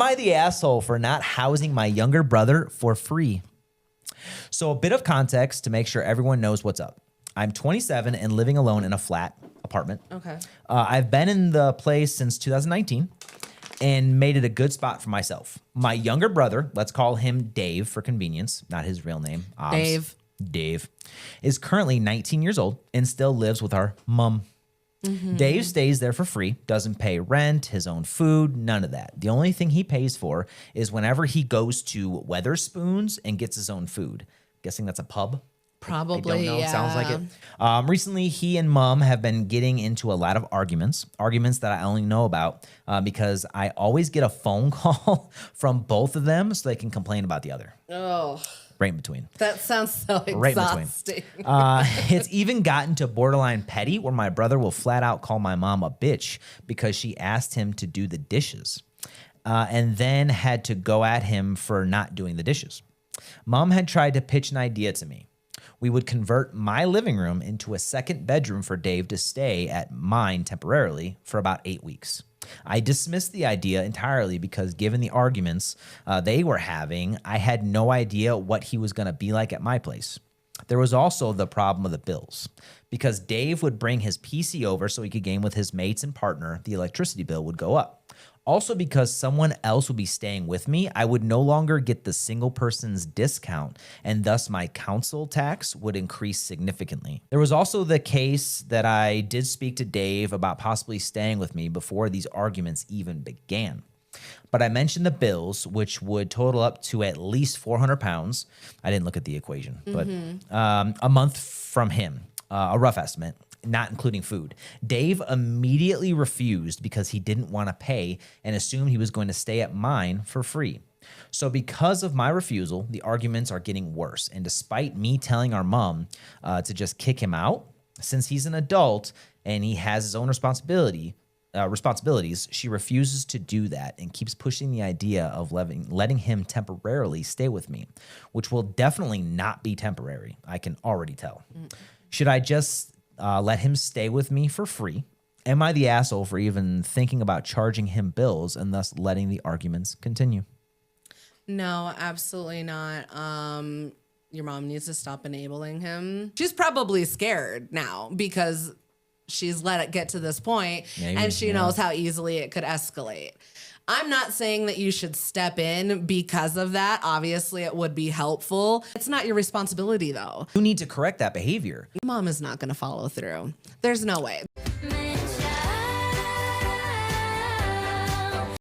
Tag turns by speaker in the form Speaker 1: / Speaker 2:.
Speaker 1: Am I the asshole for not housing my younger brother for free? So a bit of context to make sure everyone knows what's up. I'm 27 and living alone in a flat apartment.
Speaker 2: Okay.
Speaker 1: I've been in the place since 2019 and made it a good spot for myself. My younger brother, let's call him Dave for convenience, not his real name. Dave is currently 19 years old and still lives with our mom. Dave stays there for free, doesn't pay rent, his own food, none of that. The only thing he pays for is whenever he goes to Weatherspoons and gets his own food. Guessing that's a pub?
Speaker 2: Probably,
Speaker 1: I don't know.
Speaker 2: yeah.
Speaker 1: It sounds like it. Recently, he and mom have been getting into a lot of arguments that I only know about because I always get a phone call from both of them so they can complain about the other.
Speaker 2: Oh,
Speaker 1: Right in between.
Speaker 2: that sounds so
Speaker 1: Right in
Speaker 2: exhausting.
Speaker 1: It's even gotten to borderline petty where my brother will flat out call my mom a bitch because she asked him to do the dishes and then had to go at him for not doing the dishes. Mom had tried to pitch an idea to me. We would convert my living room into a second bedroom for Dave to stay at mine temporarily for about 8 weeks. I dismissed the idea entirely because given the arguments they were having, I had no idea what he was going to be like at my place. There was also the problem of the bills. Because Dave would bring his PC over so he could game with his mates and partner, the electricity bill would go up. Also, because someone else would be staying with me, I would no longer get the single person's discount, and thus my council tax would increase significantly. There was also the case that I did speak to Dave about possibly staying with me before these arguments even began. But I mentioned the bills, which would total up to at least 400 pounds. I didn't look at the equation, but a month from him, a rough estimate, not including food. Dave immediately refused because he didn't want to pay and assumed he was going to stay at mine for free. So because of my refusal, the arguments are getting worse. And despite me telling our mom to just kick him out, since he's an adult and he has his own responsibilities, she refuses to do that and keeps pushing the idea of letting him temporarily stay with me, which will definitely not be temporary. I can already tell. Should I just let him stay with me for free? Am I the asshole for even thinking about charging him bills and thus letting the arguments continue?
Speaker 2: No, absolutely not. Your mom needs to stop enabling him. She's probably scared now because she's let it get to this point.
Speaker 1: Maybe,
Speaker 2: and she knows how easily it could escalate. I'm not saying that you should step in because of that. Obviously, it would be helpful. It's not your responsibility, though.
Speaker 1: You need to correct that behavior.
Speaker 2: Mom is not going to follow through. There's no way.